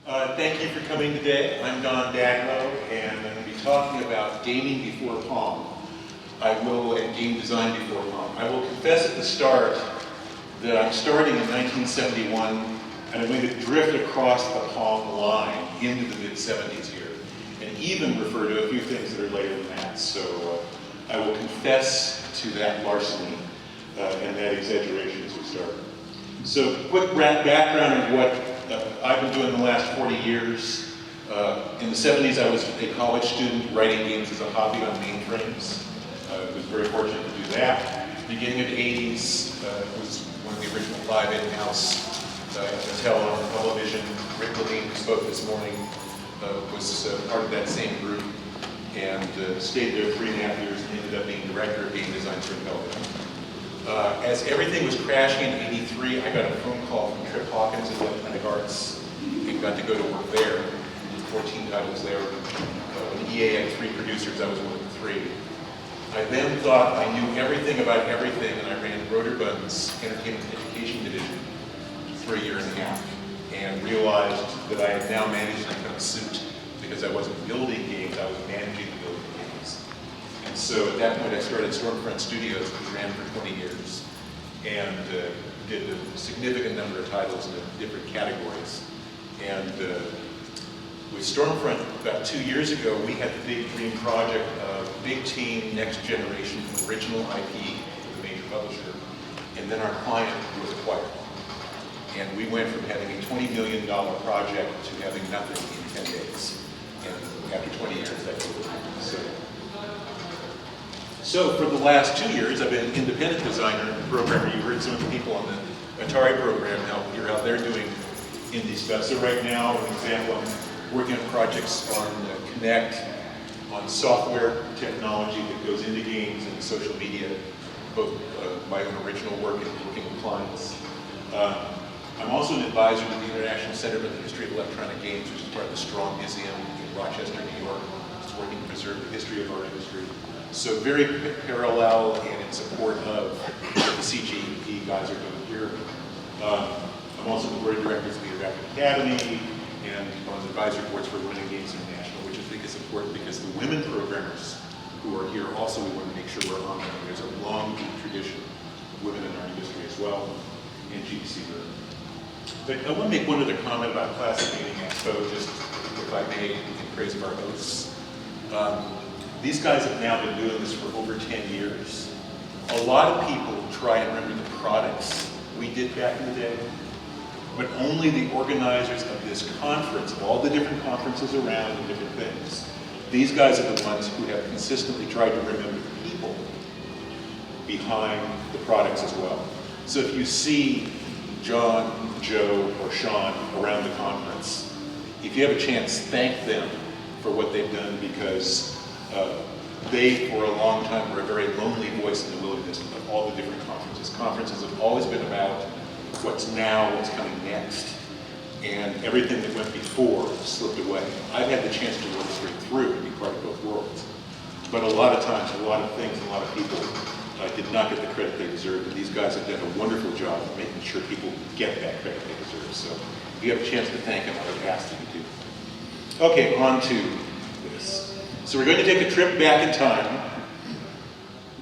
Thank you for coming today. I'm Daglow, and I'm going to be talking about gaming before Pong. And game design before Pong. I will confess at the start that I'm starting in 1971, and I'm going to drift across the Pong line into the mid-70s here, and even refer to a few things that are later than that. So I will confess to that larceny and that exaggeration as we start. So quick background of what I've been doing the last 40 years. In the 70s, I was a college student writing games as a hobby on mainframes. I was very fortunate to do that. Beginning of the 80s, was one of the original 5 in-house Intel on television. Rick Levine, who spoke this morning, was part of that same group and stayed there 3.5 years and ended up being director of game design for Intellivision. As everything was crashing in '83, I got a phone call from Trip Hawkins at Electronic Arts and got to go to work there. Did 14 titles there. When EA had 3 producers, I was one of the 3. I then thought I knew everything about everything, and I ran Rotorbun's Entertainment Education Division for 1.5 years, and realized that I had now managed to become a suit because I wasn't building games, I was managing the building games. And so at that point I started Stormfront Studios, which ran for 20 years, and did a significant number of titles in different categories. And with Stormfront, about 2 years ago, we had the big dream project of big team, next generation, original IP with a major publisher, and then our client was acquired. And we went from having a $20 million project to having nothing in 10 days. And after 20 years, that was So for the last 2 years, I've been an independent designer and programmer. You heard some of the people on the Atari program hear how they're doing indie stuff. So right now, an example, I'm working on projects on Connect, on software technology that goes into games and social media, both my own original work and working with clients. I'm also an advisor to the International Center for the History of Electronic Games, which is part of the Strong Museum in Rochester, New York. It's working to preserve the history of our industry. So very parallel and in support of what the CGE guys are doing here. I'm also the board of directors of the Interactive Academy and on the advisory boards for Women in Games International, which I think is important because the women programmers who are here also we want to make sure we're honoring. There's a long tradition of women in our industry as well, and GDC group. But I want to make one other comment about Classic Gaming Expo, just if I may, in praise of our hosts. These guys have now been doing this for over 10 years. A lot of people try and remember the products we did back in the day, but only the organizers of this conference, of all the different conferences around and different things, these guys are the ones who have consistently tried to remember the people behind the products as well. So if you see John, Joe, or Sean around the conference, if you have a chance, thank them for what they've done because they, for a long time, were a very lonely voice in the wilderness of all the different conferences. Conferences have always been about what's now, what's coming next, and everything that went before slipped away. I've had the chance to work straight through and be part of both worlds. But a lot of times, a lot of things, a lot of people did not get the credit they deserved, and these guys have done a wonderful job of making sure people get that credit they deserve. So if you have a chance to thank them, I would ask that you do. Okay, on to this. So we're going to take a trip back in time.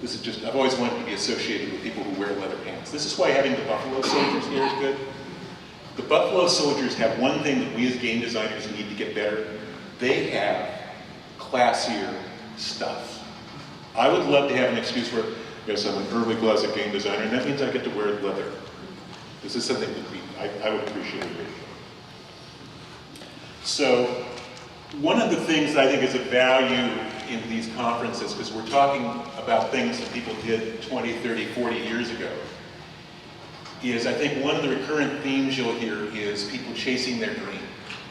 This is just, I've always wanted to be associated with people who wear leather pants. This is why having the Buffalo Soldiers here is good. The Buffalo Soldiers have one thing that we as game designers need to get better. They have classier stuff. I would love to have an excuse where, yes, I'm an early classic game designer, and that means I get to wear leather. This is something that I would appreciate. So, one of the things I think is of value in these conferences, because we're talking about things that people did 20, 30, 40 years ago, is I think one of the recurrent themes you'll hear is people chasing their dream.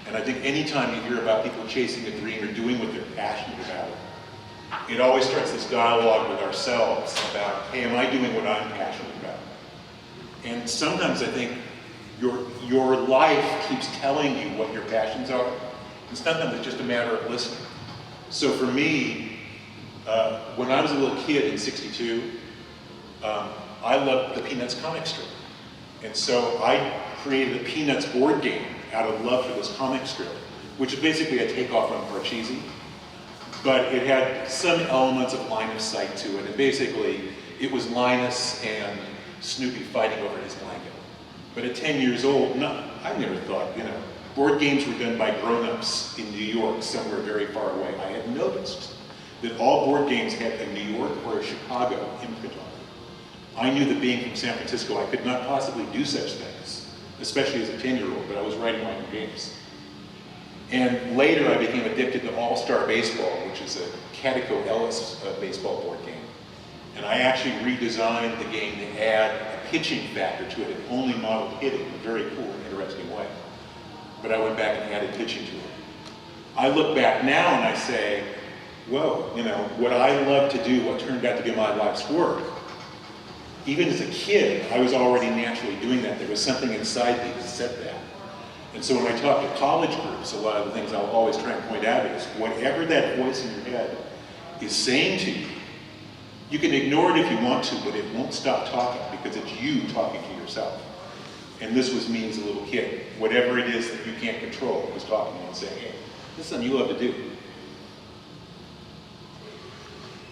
And I think anytime you hear about people chasing a dream or doing what they're passionate about, it always starts this dialogue with ourselves about, hey, am I doing what I'm passionate about? And sometimes I think your life keeps telling you what your passions are. And sometimes it's just a matter of listening. So for me, when I was a little kid in '62, I loved the Peanuts comic strip. And so I created a Peanuts board game out of love for this comic strip, which is basically a takeoff on Parcheesi, but it had some elements of line of sight to it, and basically it was Linus and Snoopy fighting over his blanket. But at 10 years old, I never thought, board games were done by grown-ups in New York, somewhere very far away. I had noticed that all board games had a New York or a Chicago imprint on them. I knew that being from San Francisco, I could not possibly do such things, especially as a 10-year-old, but I was writing my own games. And later I became addicted to All-Star Baseball, which is a Cadico Ellis baseball board game. And I actually redesigned the game to add a pitching factor to it. It only modeled hitting in a very cool and interesting way. But I went back and added pitching to it. I look back now and I say, whoa, what I love to do, what turned out to be my life's work, even as a kid, I was already naturally doing that. There was something inside me that said that. And so when I talk to college groups, a lot of the things I'll always try and point out is whatever that voice in your head is saying to you, you can ignore it if you want to, but it won't stop talking because it's you talking to yourself. And this was me as a little kid. Whatever it is that you can't control was talking to you and saying, hey, this is something you love to do.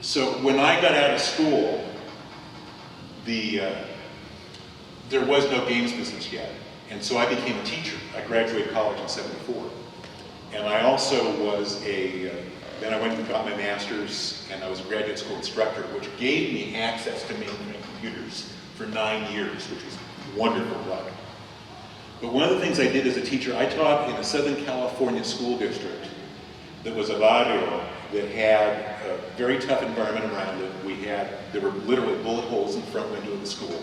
So when I got out of school, there was no games business yet. And so I became a teacher. I graduated college in '74. And I also was then I went and got my master's, and I was a graduate school instructor, which gave me access to mainframe computers for 9 years, which was wonderful luck. But one of the things I did as a teacher, I taught in a Southern California school district that was a barrio that had a very tough environment around it. There were literally bullet holes in the front window of the school.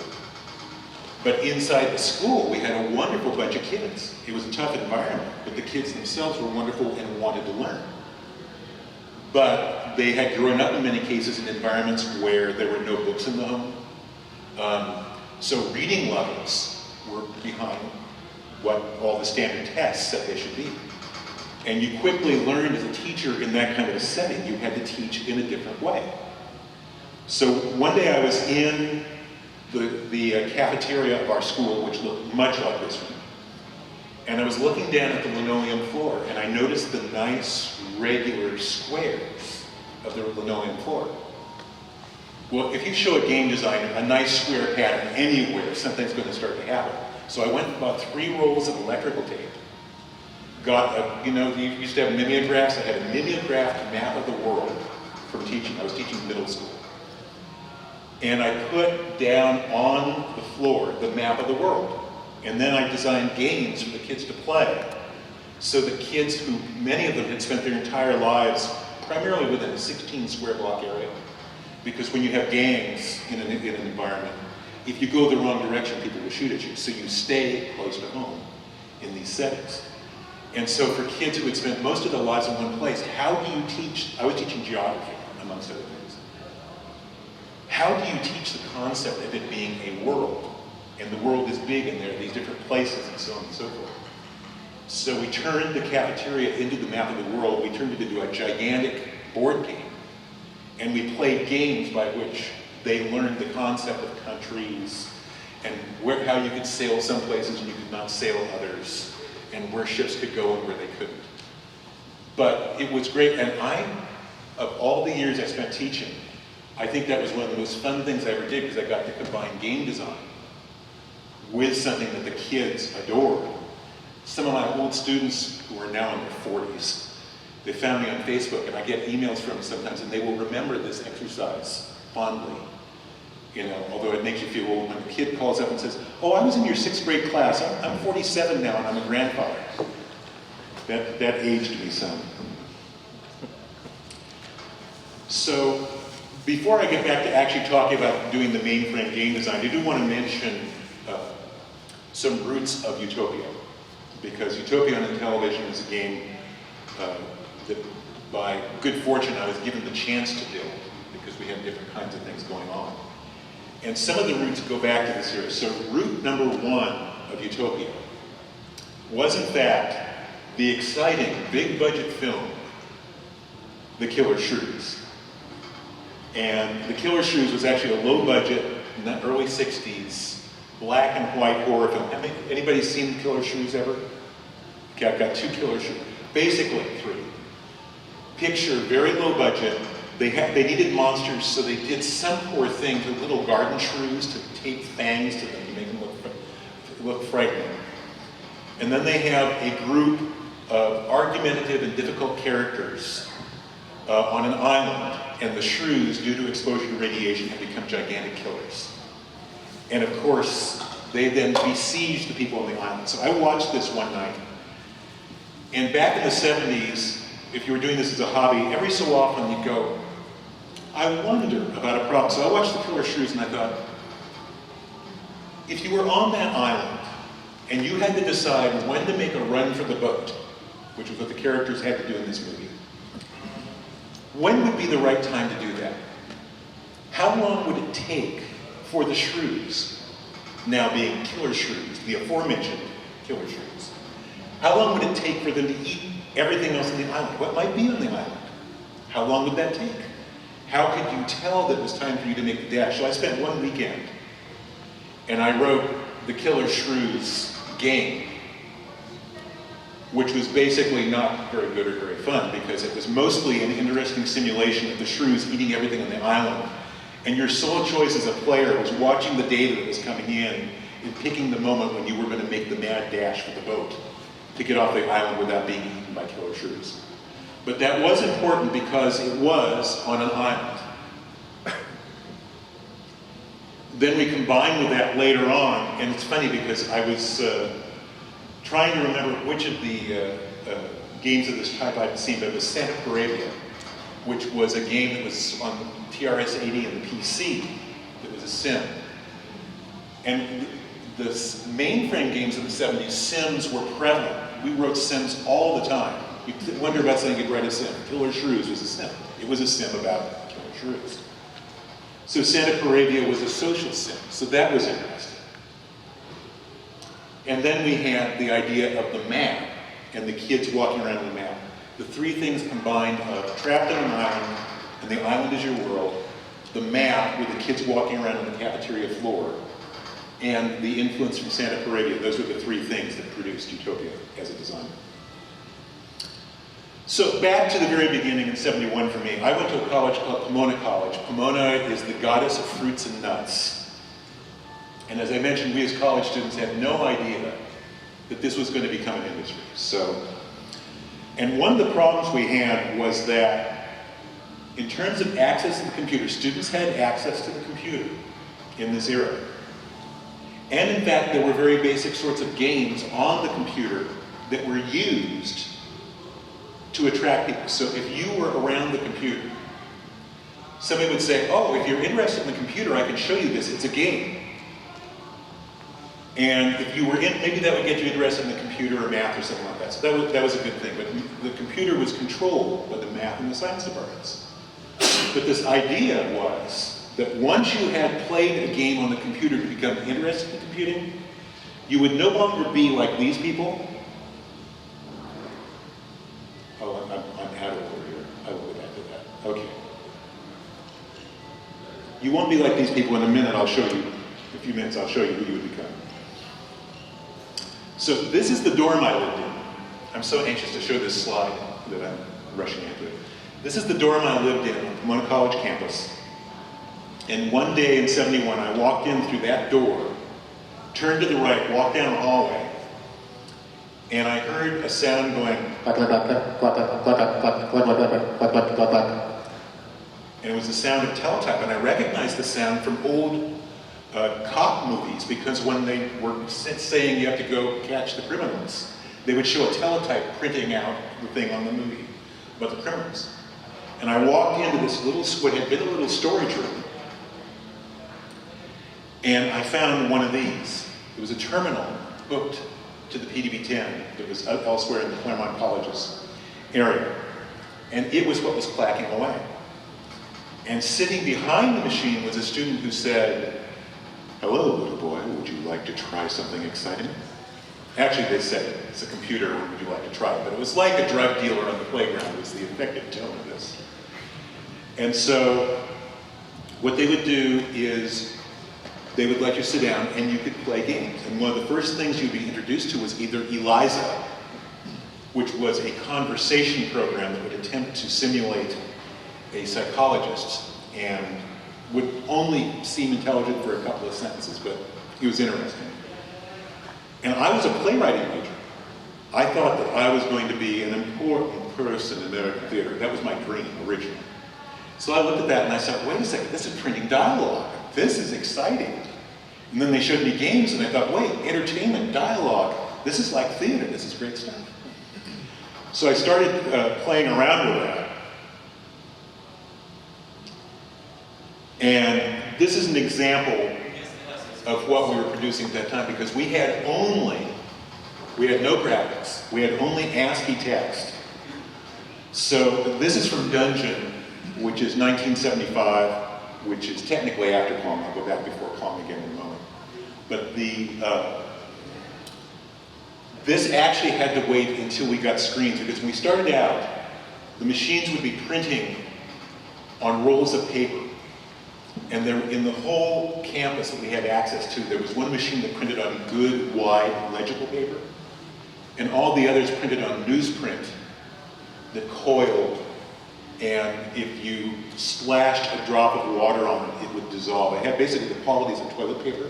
But inside the school, we had a wonderful bunch of kids. It was a tough environment, but the kids themselves were wonderful and wanted to learn. But they had grown up in many cases in environments where there were no books in the home. So reading levels were behind what all the standard tests said they should be. And you quickly learned as a teacher in that kind of a setting, you had to teach in a different way. So one day I was in the cafeteria of our school, which looked much like this one. And I was looking down at the linoleum floor, and I noticed the nice, regular squares of the linoleum floor. Well, if you show a game designer a nice square pattern anywhere, something's going to start to happen. So I went and bought 3 rolls of electrical tape. Got you used to have mimeographs. I had a mimeographed map of the world from teaching. I was teaching middle school. And I put down on the floor the map of the world. And then I designed games for the kids to play. So the kids who, many of them had spent their entire lives primarily within a 16 square block area. Because when you have gangs in an environment, if you go the wrong direction, people will shoot at you. So you stay close to home in these settings. And so for kids who had spent most of their lives in one place, how do you teach? I was teaching geography, amongst other things. How do you teach the concept of it being a world? And the world is big, and there are these different places, and so on and so forth. So we turned the cafeteria into the map of the world. We turned it into a gigantic board game. And we played games by which they learned the concept of countries, and how you could sail some places and you could not sail others, and where ships could go and where they couldn't. But it was great, and of all the years I spent teaching, I think that was one of the most fun things I ever did, because I got to combine game design with something that the kids adored. Some of my old students who are now in their 40s, they found me on Facebook, and I get emails from them sometimes, and they will remember this exercise fondly. Although it makes you feel old when a kid calls up and says, oh, I was in your 6th grade class. I'm 47 now, and I'm a grandfather. That aged me some. So before I get back to actually talking about doing the mainframe game design, I do want to mention some roots of Utopia. Because Utopia on Intellivision is a game that by good fortune I was given the chance to build, because we have different kinds of things going on. And some of the roots go back to this era. So root number 1 of Utopia was in fact the exciting big budget film, The Killer Shrews. And The Killer Shrews was actually a low budget, in the early 60s, black and white horror film. Anybody seen The Killer Shrews ever? Okay, I've got 2 killer shrews, basically 3. Picture, very low budget. They needed monsters, so they did some poor thing to little garden shrews to tape fangs to them to make them look frightening. And then they have a group of argumentative and difficult characters on an island, and the shrews, due to exposure to radiation, have become gigantic killers. And of course, they then besiege the people on the island. So I watched this one night, and back in the 70s, if you were doing this as a hobby, every so often you'd go, I wonder about a problem. So I watched the killer shrews and I thought, if you were on that island and you had to decide when to make a run for the boat, which was what the characters had to do in this movie, when would be the right time to do that? How long would it take for the shrews, now being killer shrews, the aforementioned killer shrews, how long would it take for them to eat everything else on the island? What might be on the island? How long would that take? How could you tell that it was time for you to make the dash? So I spent one weekend and I wrote the Killer Shrews game, which was basically not very good or very fun because it was mostly an interesting simulation of the shrews eating everything on the island. And your sole choice as a player was watching the data that was coming in and picking the moment when you were going to make the mad dash for the boat to get off the island without being eaten by killer shrews. But that was important because it was on an island. Then we combined with that later on, and it's funny because I was trying to remember which of the games of this type I'd seen, but it was Santa Paravia, which was a game that was on TRS-80 and the PC that was a sim. And the mainframe games of the 70s, sims were prevalent. We wrote sims all the time. You wonder about something you'd write a sim. Killer Shrews was a sim. It was a sim about killer shrews. So Santa Paravia was a social sim, so that was interesting. And then we had the idea of the map and the kids walking around the map. The 3 things combined of trapped on an island, and the island is your world, the map with the kids walking around on the cafeteria floor, and the influence from Santa Paravia. Those were the 3 things that produced Utopia as a designer. So back to the very beginning in '71 for me. I went to a college called Pomona College. Pomona is the goddess of fruits and nuts. And as I mentioned, we as college students had no idea that this was going to become an industry. And one of the problems we had was that in terms of access to the computer, students had access to the computer in this era. And in fact, there were very basic sorts of games on the computer that were used to attract people. So if you were around the computer, somebody would say, oh, if you're interested in the computer, I can show you this, it's a game. And if you were in, maybe that would get you interested in the computer or math or something like that. So that was a good thing, but the computer was controlled by the math and the science departments. But this idea was that once you had played a game on the computer to become interested in computing, you would no longer be like these people. Oh, I'm out of order here. I will get back to that. Okay. You won't be like these people in a minute. I'll show you. In a few minutes, I'll show you who you would become. So this is the dorm I lived in. I'm so anxious to show this slide that I'm rushing into it. This is the dorm I lived in on the Pomona College campus. And one day in '71, I walked in through that door, turned to the right, walked down the hallway, and I heard a sound going, and it was the sound of teletype, and I recognized the sound from old cop movies, because when they were saying you have to go catch the criminals, they would show a teletype printing out the thing on the movie about the criminals. And I walked into this little, what had been a little storage room, and I found one of these. It was a terminal hooked to the PDB-10 that was elsewhere in the Claremont College's area. And it was what was clacking away. And sitting behind the machine was a student who said, hello, little boy, would you like to try something exciting? Actually, they said, it's a computer, would you like to try it? But it was like a drug dealer on the playground was the effective tone of this. And so, what they would do is, they would let you sit down and you could play games. And one of the first things you'd be introduced to was either Eliza, which was a conversation program that would attempt to simulate a psychologist and would only seem intelligent for a couple of sentences, but it was interesting. And I was a playwriting major. I thought that I was going to be an important person in American theater. That was my dream originally. So I looked at that and I said, wait a second, this is printing dialogue. This is exciting. And then they showed me games and I thought, wait, entertainment, dialogue, this is like theater, this is great stuff. So I started playing around with that. And this is an example of what we were producing at that time, because we had no graphics. We had only ASCII text. So this is from Dungeon, which is 1975, which is technically after Pong. I'll go back before Pong again in a moment. But this actually had to wait until we got screens, because when we started out, the machines would be printing on rolls of paper. And there, in the whole campus that we had access to, there was one machine that printed on good, wide, legible paper, and all the others printed on newsprint that coiled, and if you splashed a drop of water on it, it would dissolve. It had basically the qualities of toilet paper,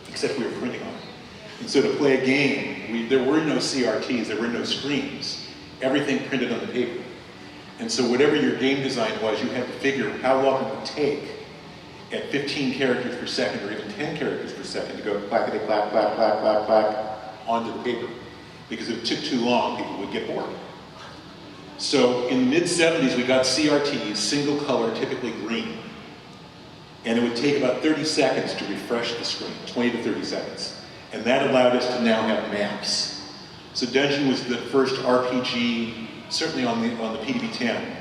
except we were printing on it. And so to play a game, there were no CRTs, there were no screens. Everything printed on the paper. And so whatever your game design was, you had to figure how long it would take at 15 characters per second or even 10 characters per second to go clackety clack, clack, clack, clack, clack onto the paper. Because if it took too long, people would get bored. So in the mid-70s, we got CRTs, single color, typically green. And it would take about 30 seconds to refresh the screen, 20 to 30 seconds. And that allowed us to now have maps. So Dungeon was the first RPG, certainly on the PDB-10.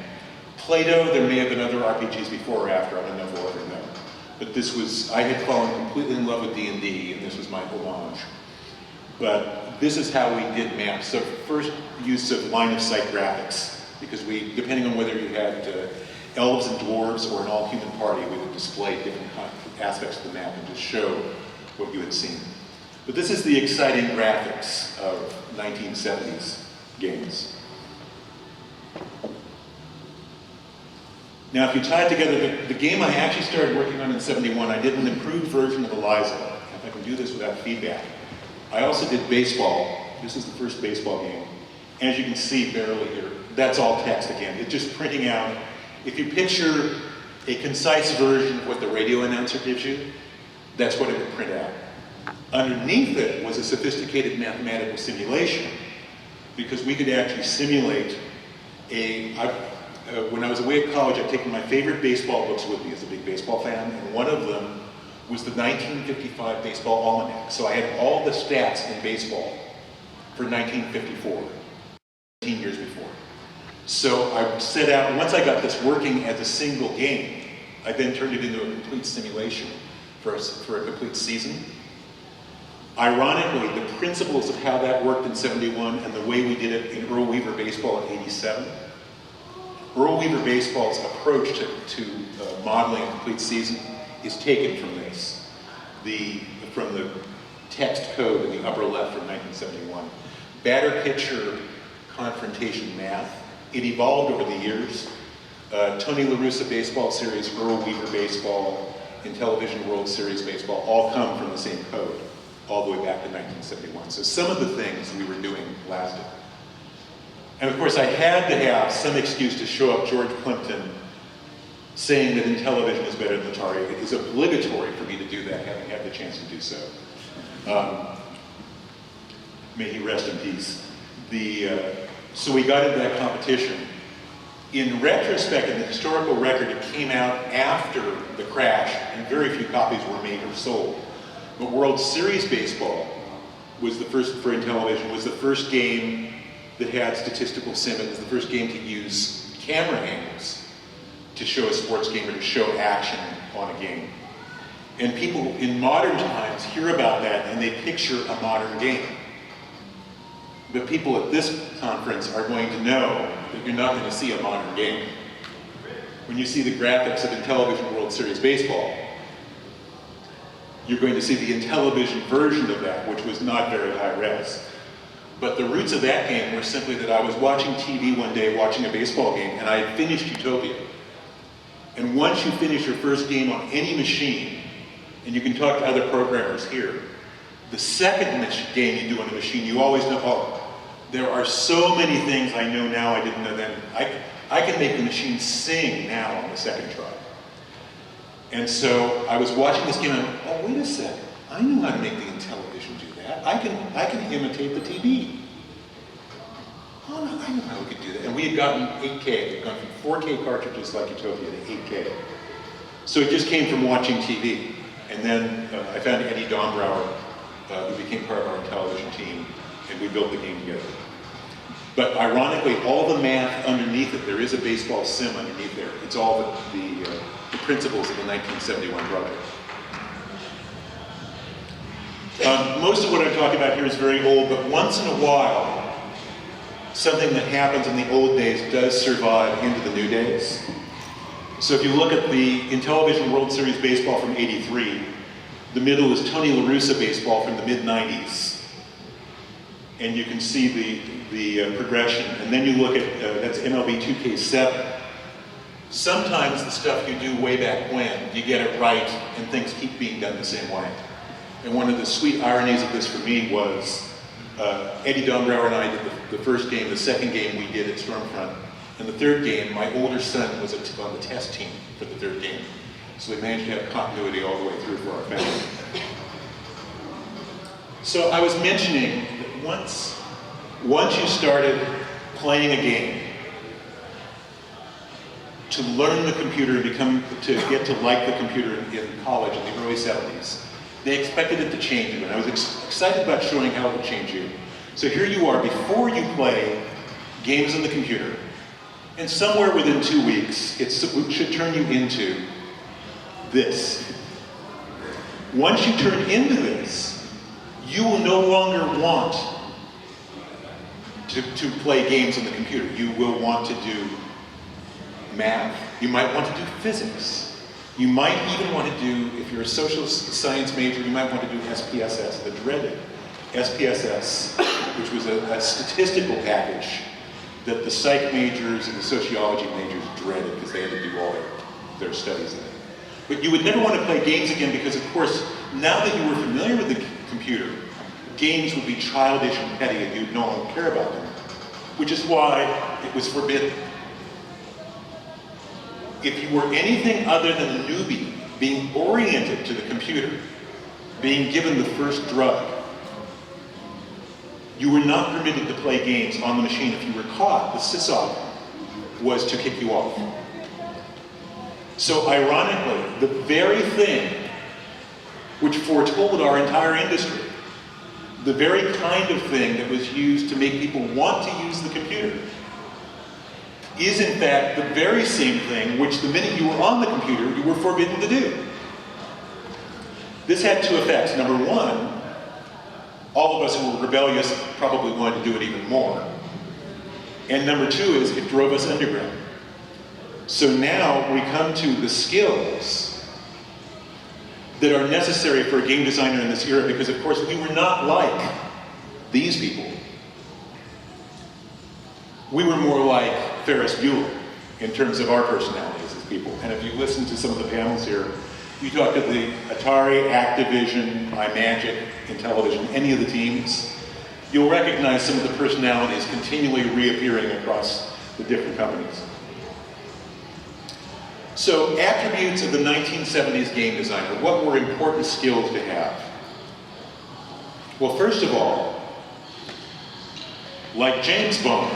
Play-Doh, there may have been other RPGs before or after, I don't know if we'll ever know. But this was, I had fallen completely in love with D&D, and this was my homage. But this is how we did maps. So first use of line-of-sight graphics, because we, depending on whether you had elves and dwarves or an all-human party, we would display different aspects of the map and just show what you had seen. But this is the exciting graphics of 1970s games. Now, if you tie it together, the game I actually started working on in '71, I did an improved version of Eliza. If I can do this without feedback. I also did baseball. This is the first baseball game. And as you can see barely here, that's all text again. It's just printing out. If you picture a concise version of what the radio announcer gives you, that's what it would print out. Underneath it was a sophisticated mathematical simulation, because we could actually simulate when I was away at college, I'd taken my favorite baseball books with me as a big baseball fan, and one of them was the 1955 Baseball Almanac. So I had all the stats in baseball for 1954, 15 years before. So I set out, once I got this working as a single game, I then turned it into a complete simulation for a complete season. Ironically, the principles of how that worked in '71 and the way we did it in Earl Weaver Baseball in '87, Earl Weaver Baseball's approach to modeling a complete season is taken from this, from the text code in the upper left from 1971. Batter pitcher confrontation math. It evolved over the years. Tony La Russa Baseball Series, Earl Weaver Baseball, Intellivision World Series Baseball all come from the same code, all the way back to 1971. So some of the things we were doing lasted. And of course, I had to have some excuse to show up George Plimpton saying that Intellivision is better than Atari. It is obligatory for me to do that, having had the chance to do so. May he rest in peace. So we got into that competition. In retrospect, in the historical record, it came out after the crash, and very few copies were made or sold. But World Series Baseball was the first, for Intellivision, was the first game that had statistical sim. It was the first game to use camera angles to show a sports game or to show action on a game. And people in modern times hear about that and they picture a modern game. But people at this conference are going to know that you're not going to see a modern game. When you see the graphics of Intellivision World Series Baseball, you're going to see the Intellivision version of that, which was not very high res. But the roots of that game were simply that I was watching TV one day, watching a baseball game, and I had finished Utopia. And once you finish your first game on any machine, and you can talk to other programmers here, the second game you do on the machine, you always know, oh, there are so many things I know now I didn't know then. I can make the machine sing now on the second try. And so I was watching this game and I went, oh, wait a second. I know how to make the Intellivision do that. I can imitate the TV. Oh, no, I know how we could do that. And we had gotten 8K. We had gone from 4K cartridges like Utopia to 8K. So it just came from watching TV. And then I found Eddie Dombrauer, who became part of our Intellivision team, and we built the game together. But ironically, all the math underneath it, there is a baseball sim underneath there. It's all the principles of the 1971 project. Most of what I'm talking about here is very old, but once in a while, something that happens in the old days does survive into the new days. So if you look at the Intellivision World Series baseball from '83, the middle is Tony La Russa baseball from the mid-'90s. And you can see the progression. And then you look at, that's MLB 2K7. Sometimes the stuff you do way back when, you get it right and things keep being done the same way. And one of the sweet ironies of this for me was Eddie Dombrauer and I did the first game, the second game we did at Stormfront. And the third game, my older son was on the test team for the third game. So we managed to have continuity all the way through for our family. So I was mentioning that once you started playing a game, to learn the computer and to get to like the computer in college in the early 70s, they expected it to change you, and I was excited about showing how it would change you. So here you are, before you play games on the computer, and somewhere within 2 weeks, it should turn you into this. Once you turn into this, you will no longer want to play games on the computer. You will want to do math. You might want to do physics. You might even want to do, if you're a social science major, you might want to do SPSS, the dreaded SPSS, which was a statistical package that the psych majors and the sociology majors dreaded because they had to do all their studies in it. But you would never want to play games again because, of course, now that you were familiar with the computer, games would be childish and petty and you'd no longer care about them, which is why it was forbidden. If you were anything other than a newbie, being oriented to the computer, being given the first drug, you were not permitted to play games on the machine. If you were caught, the SysOp was to kick you off. So ironically, the very thing which foretold our entire industry, the very kind of thing that was used to make people want to use the computer, is in fact the very same thing which the minute you were on the computer, you were forbidden to do. This had two effects. Number one, all of us who were rebellious probably wanted to do it even more. And number two is it drove us underground. So now we come to the skills that are necessary for a game designer in this era, because of course we were not like these people. We were more like Ferris Bueller in terms of our personalities as people. And if you listen to some of the panels here, you talk to the Atari, Activision, iMagic, Intellivision, any of the teams, you'll recognize some of the personalities continually reappearing across the different companies. So attributes of the 1970s game designer, what were important skills to have? Well, first of all, like James Bond,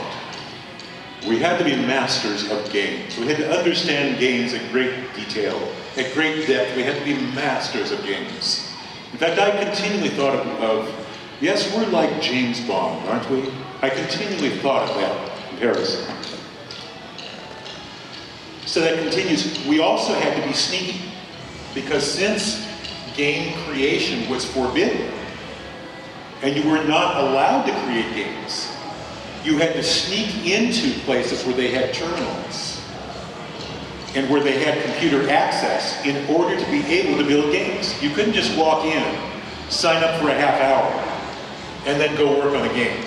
we had to be masters of games. We had to understand games in great detail, at great depth. We had to be masters of games. In fact, I continually thought of yes, we're like James Bond, aren't we? I continually thought of that comparison. So that continues. We also had to be sneaky, because since game creation was forbidden, and you were not allowed to create games, you had to sneak into places where they had terminals and where they had computer access in order to be able to build games. You couldn't just walk in, sign up for a half hour, and then go work on a game.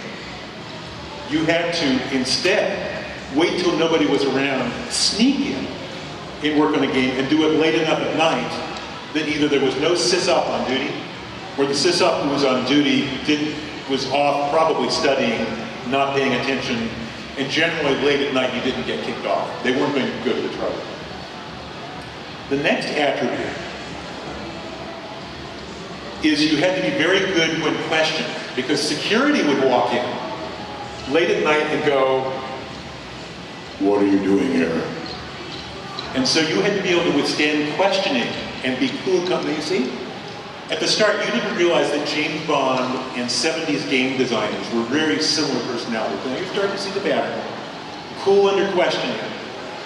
You had to instead wait till nobody was around, sneak in and work on a game, and do it late enough at night that either there was no sysop on duty, or the sysop who was on duty was off, probably studying, not paying attention, and generally late at night you didn't get kicked off. They weren't going to go to the trouble. The next attribute is you had to be very good when questioned, because security would walk in late at night and go, "What are you doing here?" And so you had to be able to withstand questioning and be cool company. You see, at the start you didn't realize that James Bond and 70s game designers were very similar personalities. Now you're starting to see the pattern. Cool under questioning.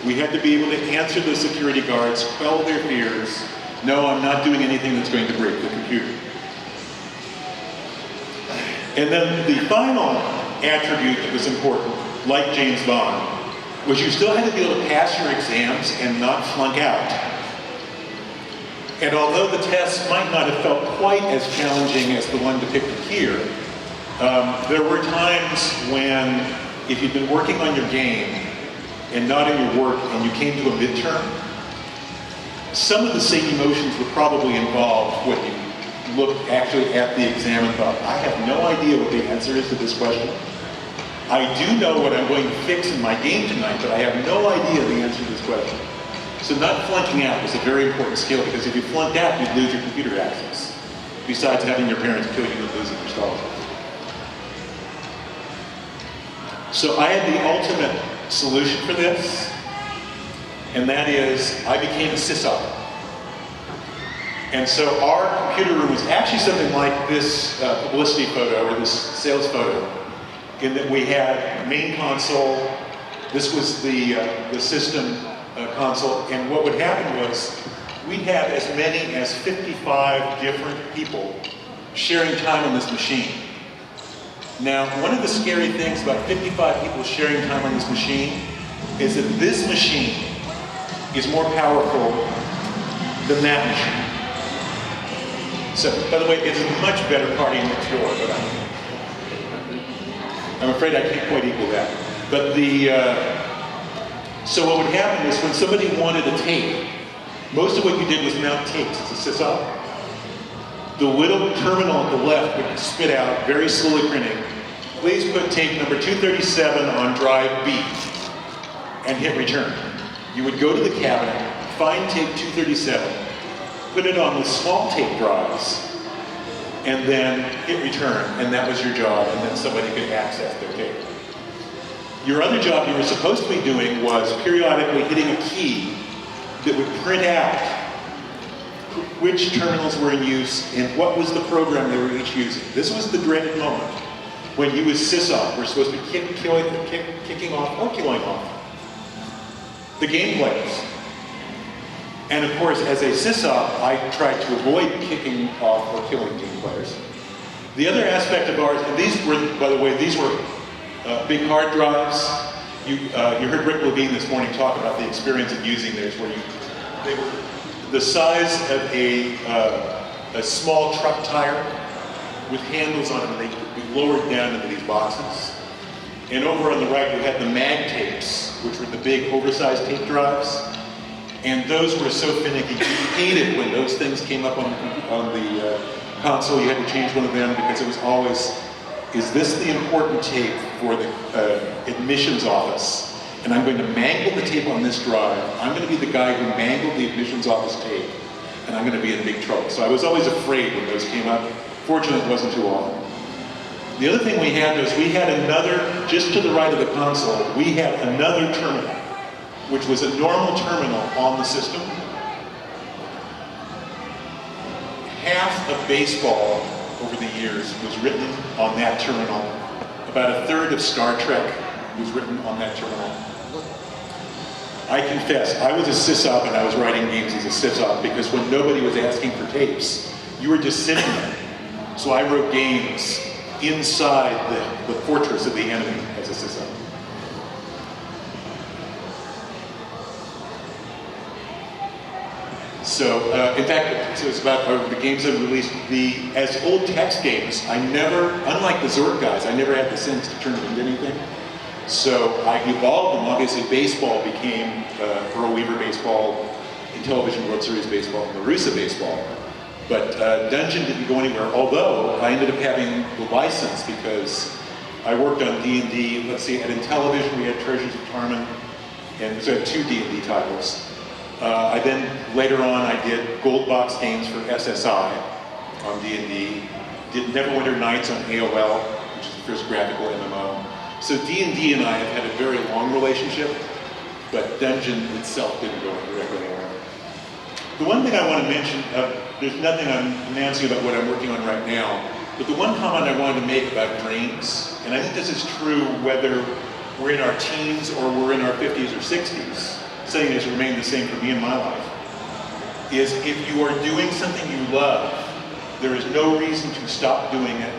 We had to be able to answer the security guards, quell their fears. No, I'm not doing anything that's going to break the computer. And then the final attribute that was important, like James Bond, was you still had to be able to pass your exams and not flunk out. And although the tests might not have felt quite as challenging as the one depicted here, there were times when, if you'd been working on your game and not in your work, and you came to a midterm, some of the same emotions were probably involved when you looked actually at the exam and thought, I have no idea what the answer is to this question. I do know what I'm going to fix in my game tonight, but I have no idea the answer to this question. So not flunking out was a very important skill, because if you flunked out, you'd lose your computer access, besides having your parents kill you and losing your scholarship. So I had the ultimate solution for this, and that is I became a sysop. And so our computer room was actually something like this publicity photo, or this sales photo, in that we had main console. This was the system console, and what would happen was we'd have as many as 55 different people sharing time on this machine. Now, one of the scary things about 55 people sharing time on this machine is that this machine is more powerful than that machine. So, by the way, it's a much better party next door, but I'm afraid I can't quite equal that. But so what would happen is when somebody wanted a tape, most of what you did was mount tapes. It's a sysop. The little terminal at the left would spit out, very slowly printing, please put tape number 237 on drive B, and hit return. You would go to the cabinet, find tape 237, put it on the small tape drives, and then hit return, and that was your job, and then somebody could access their tape. Your other job you were supposed to be doing was periodically hitting a key that would print out which terminals were in use and what was the program they were each using. This was the dreaded moment when you as sysop were supposed to be kicking off or killing off the game players. And of course, as a sysop, I tried to avoid kicking off or killing game players. The other aspect of ours, and these were, by the way, these were big hard drives. You heard Rick Levine this morning talk about the experience of using theirs, where they were the size of a small truck tire with handles on them, and they could be lowered down into these boxes. And over on the right, you had the mag tapes, which were the big oversized tape drives. And those were so finicky. You hated when those things came up on the console. You had to change one of them because it was always, is this the important tape for the admissions office? And I'm going to mangle the tape on this drive. I'm going to be the guy who mangled the admissions office tape, and I'm going to be in big trouble. So I was always afraid when those came up. Fortunately, it wasn't too often. The other thing we had was we had another, just to the right of the console, we had another terminal, which was a normal terminal on the system. Half of baseball over the years was written on that terminal. About a third of Star Trek was written on that terminal. I confess, I was a sysop and I was writing games as a sysop because when nobody was asking for tapes, you were just sitting there. So I wrote games inside the fortress of the enemy as a sysop. So, in fact, so it's about the games I've released. As old text games, I never, unlike the Zork guys, I never had the sense to turn them into anything. So I evolved them. Obviously, baseball became Earl Weaver baseball, Intellivision World Series baseball, and LaRussa baseball. But Dungeon didn't go anywhere, although I ended up having the license because I worked on D&D. Let's see, at Intellivision we had Treasures of Tarman, and so I had 2 D&D titles. I then, later on, I did gold box games for SSI on D&D, did Neverwinter Nights on AOL, which is the first graphical MMO. So D&D and I have had a very long relationship, but Dungeon itself didn't go directly anywhere. The one thing I want to mention, there's nothing I'm announcing about what I'm working on right now, but the one comment I wanted to make about dreams, and I think this is true whether we're in our teens or we're in our 50s or 60s, something that's remained the same for me in my life, is if you are doing something you love, there is no reason to stop doing it.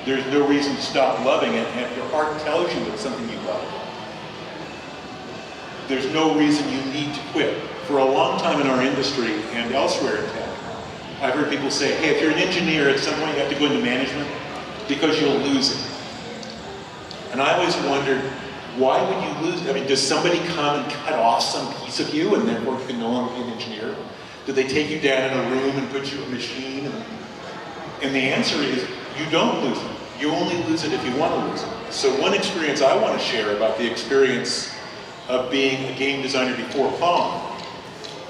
There's no reason to stop loving it, and if your heart tells you it's something you love, there's no reason you need to quit. For a long time in our industry and elsewhere in tech, I've heard people say, hey, if you're an engineer, at some point you have to go into management because you'll lose it. And I always wondered, why would you lose it? I mean, does somebody come and cut off some piece of you and therefore you can no longer be an engineer? Do they take you down in a room and put you in a machine? And the answer is, you don't lose it. You only lose it if you want to lose it. So one experience I want to share about the experience of being a game designer before Pong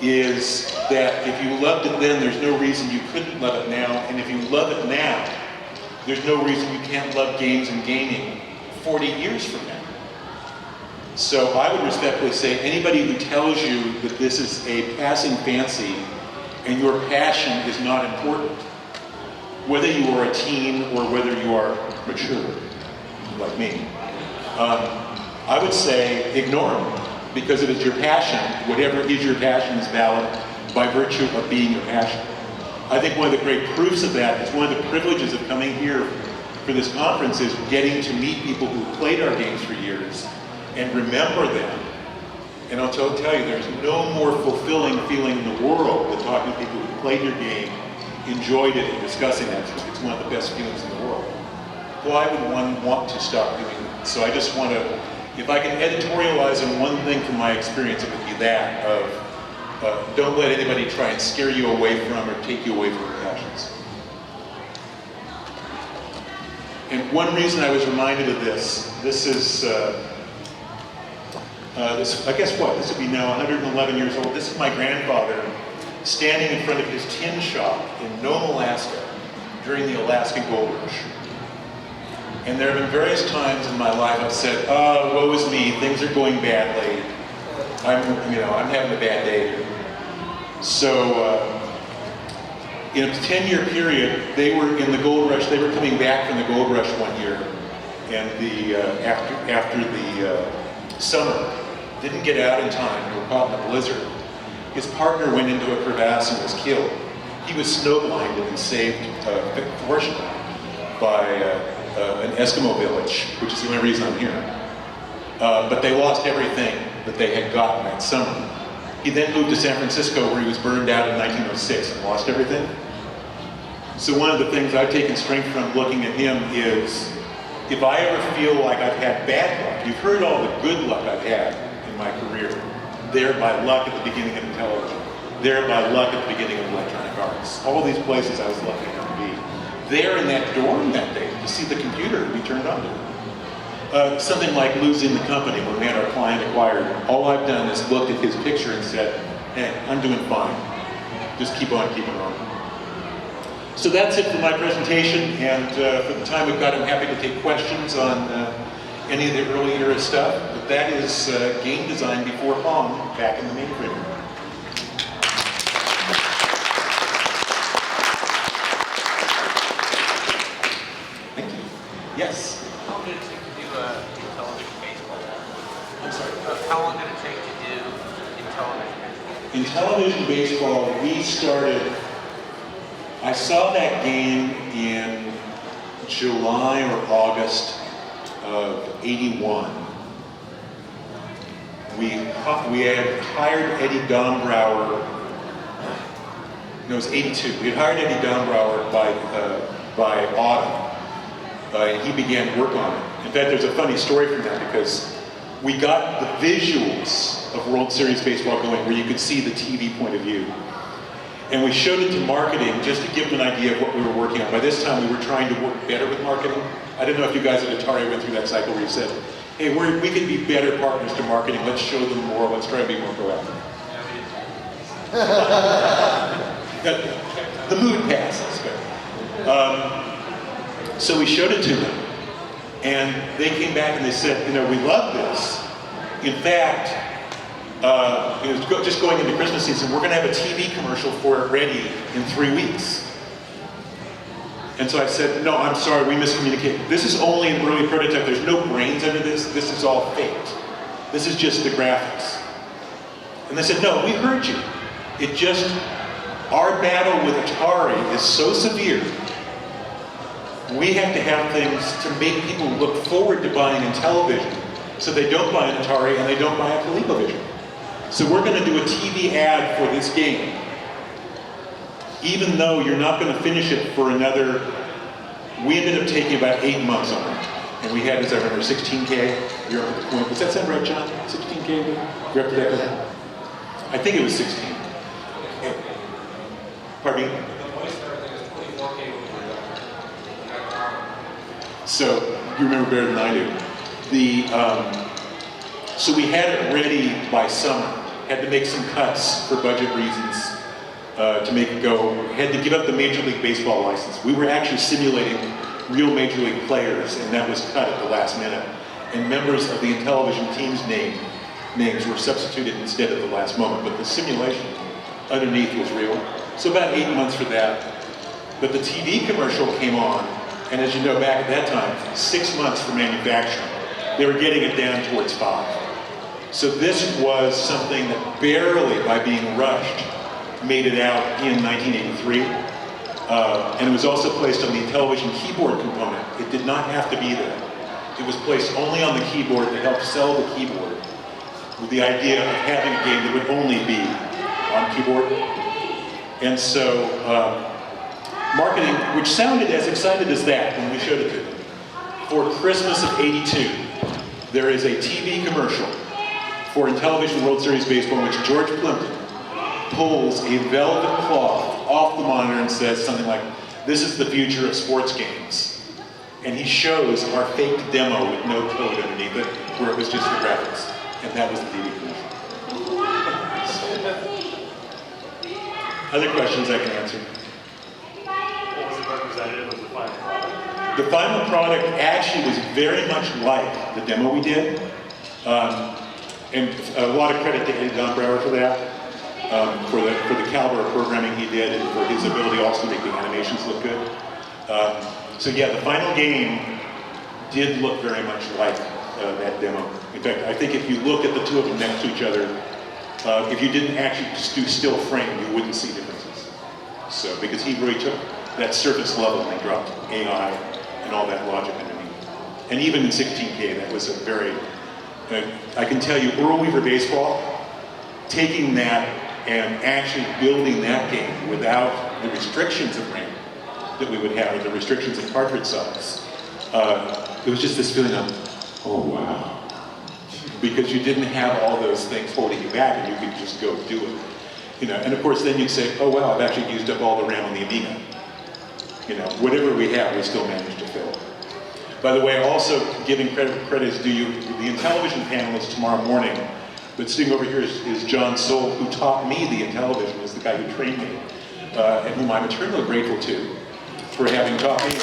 is that if you loved it then, there's no reason you couldn't love it now. And if you love it now, there's no reason you can't love games and gaming 40 years from now. So I would respectfully say anybody who tells you that this is a passing fancy and your passion is not important, whether you are a teen or whether you are mature, like me, I would say ignore them, because if it's your passion, whatever is your passion is valid by virtue of being your passion. I think one of the great proofs of that is one of the privileges of coming here for this conference is getting to meet people who played our games for years and remember them. And I'll tell you, there's no more fulfilling feeling in the world than talking to people who played your game, enjoyed it, and discussing that. It's one of the best feelings in the world. Why would one want to stop doing that? So I just want to, if I can editorialize on one thing from my experience, it would be that of don't let anybody try and scare you away from or take you away from your passions. And one reason I was reminded of this is, I guess what, this would be now 111 years old. This is my grandfather standing in front of his tin shop in Nome, Alaska during the Alaskan Gold Rush. And there have been various times in my life I've said, oh, woe is me, things are going badly. I'm having a bad day here. So in a 10-year period, they were in the gold rush, they were coming back from the gold rush one year. And after the summer, didn't get out in time, they were caught in a blizzard. His partner went into a crevasse and was killed. He was snowblinded and saved, fortunately, by an Eskimo village, which is the only reason I'm here. But they lost everything that they had gotten that summer. He then moved to San Francisco where he was burned out in 1906 and lost everything. So one of the things I've taken strength from looking at him is, if I ever feel like I've had bad luck, you've heard all the good luck I've had in my career. There by luck at the beginning of Intellivision, there by luck at the beginning of Electronic Arts. All these places I was lucky enough to be. There in that dorm that day to see the computer be turned on to. Something like losing the company when we had our client acquired. All I've done is looked at his picture and said, hey, I'm doing fine. Just keep on keeping on. So that's it for my presentation, and for the time we've got, I'm happy to take questions on any of the early era stuff, but that is game design before Pong, back in the mainframe. Thank you. Yes? How long did it take to do Intellivision baseball? I'm sorry? How long did it take to do Intellivision Intellivision baseball? baseball, we started, I saw that game in July or August of '81. We had hired Eddie Dombrower No, it was 82. We had hired Eddie Downbrower by autumn, and he began work on it. In fact, there's a funny story from that because we got the visuals of World Series baseball going where you could see the TV point of view. And we showed it to marketing just to give them an idea of what we were working on. By this time, we were trying to work better with marketing. I don't know if you guys at Atari went through that cycle where you said, hey, we can be better partners to marketing. Let's show them more. Let's try to be more proactive. The mood passes. So we showed it to them. And they came back and they said, we love this. In fact, just going into Christmas season, we're going to have a TV commercial for it ready in 3 weeks. And so I said, no, I'm sorry, we miscommunicated. This is only an early prototype. There's no brains under this. This is all faked. This is just the graphics. And they said, no, we heard you. It just, our battle with Atari is so severe. We have to have things to make people look forward to buying Intellivision so they don't buy an Atari and they don't buy a ColecoVision. So we're going to do a TV ad for this game. Even though you're not going to finish it for another, we ended up taking about 8 months on it. And we had, as I remember, 16K. You're up at the point. Does that sound right, John? 16K? You're up to that point? I think it was 16. Pardon me? So, you remember better than I do. So we had it ready by summer. Had to make some cuts for budget reasons to make it go. Had to give up the Major League Baseball license. We were actually simulating real Major League players, and that was cut at the last minute. And members of the Intellivision team's names were substituted instead at the last moment, but the simulation underneath was real. So about 8 months for that. But the TV commercial came on, and as you know, back at that time, 6 months for manufacturing. They were getting it down towards 5. So this was something that barely, by being rushed, made it out in 1983. And it was also placed on the Intellivision keyboard component. It did not have to be there. It was placed only on the keyboard to help sell the keyboard, with the idea of having a game that would only be on keyboard. And so, marketing, which sounded as excited as that when we showed it to them. For Christmas of '82, there is a TV commercial for Intellivision World Series Baseball in which George Plimpton pulls a velvet cloth off the monitor and says something like, "This is the future of sports games." And he shows our faked demo with no code underneath it, where it was just the graphics. And that was the TV commercial. Other questions I can answer? What was representative of the final product? The final product actually was very much like the demo we did. And a lot of credit to Eddie Downbrower for that, for the caliber of programming he did, and for his ability also to make the animations look good. So yeah, the final game did look very much like that demo. In fact, I think if you look at the two of them next to each other, if you didn't actually just do still frame, you wouldn't see differences. So, because he really took that surface level and he dropped AI and all that logic underneath. And even in 16K, that was a very, I can tell you, Earl Weaver Baseball, taking that and actually building that game without the restrictions of RAM that we would have, or the restrictions of cartridge size, it was just this feeling of, oh wow. Because you didn't have all those things holding you back and you could just go do it. And of course then you'd say, oh wow, I've actually used up all the RAM on the Amiga. Whatever we have, we still managed to fill. By the way, also giving credit is due you, the Intellivision panel is tomorrow morning, but sitting over here is John Soule, who taught me the Intellivision, is the guy who trained me, and whom I'm eternally grateful to for having taught me.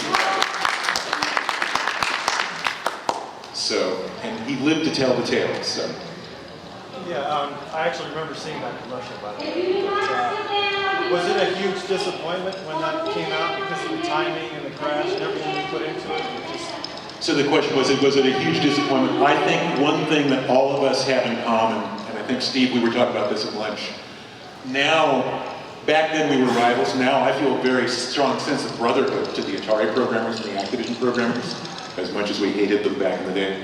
So, and he lived to tell the tale, so. Yeah, I actually remember seeing that commercial, by the way. But, was it a huge disappointment when that came out because of the timing and the crash and everything you put into it? So the question was it a huge disappointment? I think one thing that all of us have in common, and I think, Steve, we were talking about this at lunch. Now, back then we were rivals. Now I feel a very strong sense of brotherhood to the Atari programmers and the Activision programmers, as much as we hated them back in the day.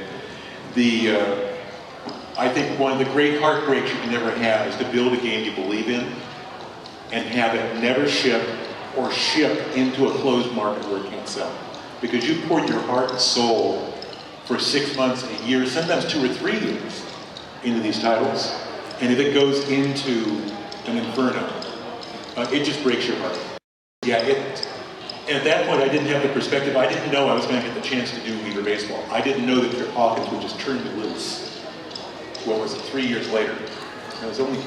I think one of the great heartbreaks you can never have is to build a game you believe in and have it never ship or ship into a closed market where it can't sell. Because you poured your heart and soul for 6 months, a year, sometimes 2 or 3 years into these titles. And if it goes into an inferno, it just breaks your heart. Yeah, and at that point I didn't have the perspective, I didn't know I was going to get the chance to do Weaver Baseball. I didn't know that Hawkins would just turn me loose. What was it, 3 years later? It was only,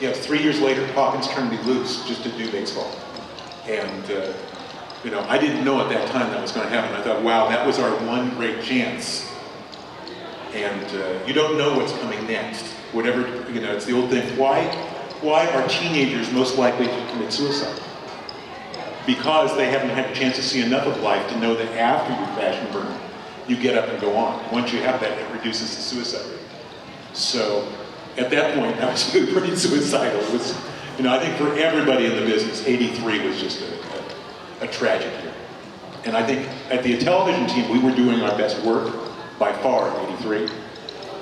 yeah, 3 years later, Hawkins turned me loose just to do baseball. And, you know, I didn't know at that time that was going to happen. I thought, wow, that was our one great chance. And you don't know what's coming next. Whatever, you know, it's the old thing, why are teenagers most likely to commit suicide? Because they haven't had a chance to see enough of life to know that after you crash and burn, you get up and go on. Once you have that, it reduces the suicide rate. So at that point, I was pretty suicidal. It was, you know, I think for everybody in the business, 83 was just a tragedy year. And I think at the Intellivision team, we were doing our best work by far in 83.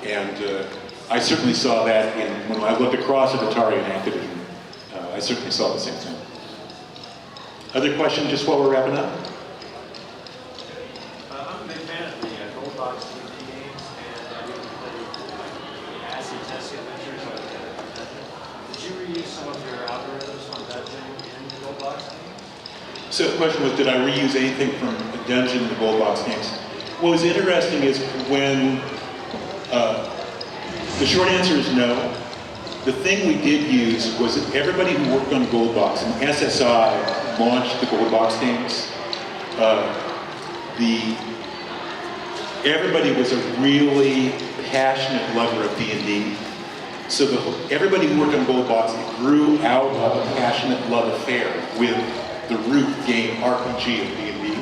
And I certainly saw that when I looked across at Atari and Activision. I certainly saw the same thing. Other questions just while we're wrapping up? I'm a big fan of the Gold Box 3D games, and I really play acid test adventures like Dungeon. Did you reuse some of your algorithms from Dungeon in the Gold Box games? So the question was, did I reuse anything from the Dungeon and the Gold Box games? What was interesting is when, the short answer is no. The thing we did use was that everybody who worked on Gold Box, and SSI launched the Gold Box games, everybody was a really passionate lover of D&D. So everybody who worked on Gold Box grew out of a passionate love affair with the root game RPG of D&D.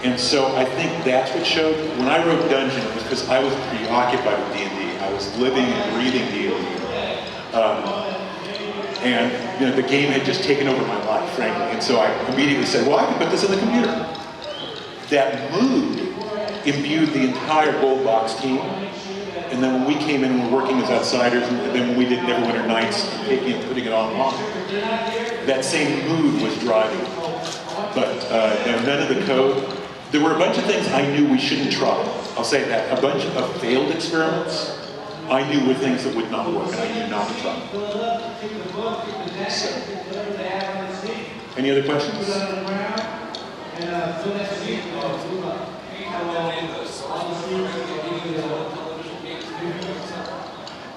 And so I think that's what showed. When I wrote Dungeon, it was because I was preoccupied with D&D. I was living and breathing D&D. And you know, the game had just taken over my life, frankly. And so I immediately said, well, I can put this in the computer. That mood imbued the entire Gold Box team. And then when we came in and were working as outsiders, and then when we did Neverwinter Nights, taking and putting it online, that same mood was driving. But you know, none of the code. There were a bunch of things I knew we shouldn't try. I'll say that. A bunch of failed experiments I knew were things that would not work, and I knew not to try. So. Any other questions?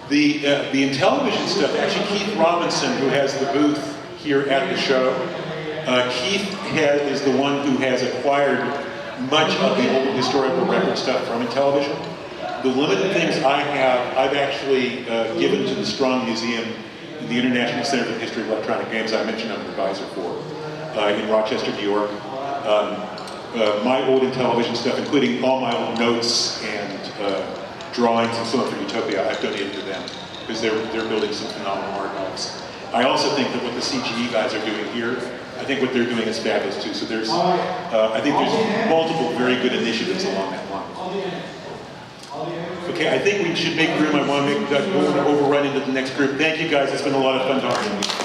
The Intellivision stuff, actually Keith Robinson, who has the booth here at the show, Keith is the one who has acquired much of the old historical record stuff from Intellivision. The limited things I have, I've actually given to the Strong Museum, the International Center for the History of Electronic Games I mentioned I'm an advisor for, in Rochester, New York. My old Intellivision stuff, including all my old notes and drawings and so on for Utopia, I've donated to them, because they're building some phenomenal archives. I also think that what the CGE guys are doing here, I think what they're doing is fabulous too. So there's, I think there's multiple very good initiatives along that line. Okay, I think we should make room. I want to overrun into the next group. Thank you guys, it's been a lot of fun talking to you.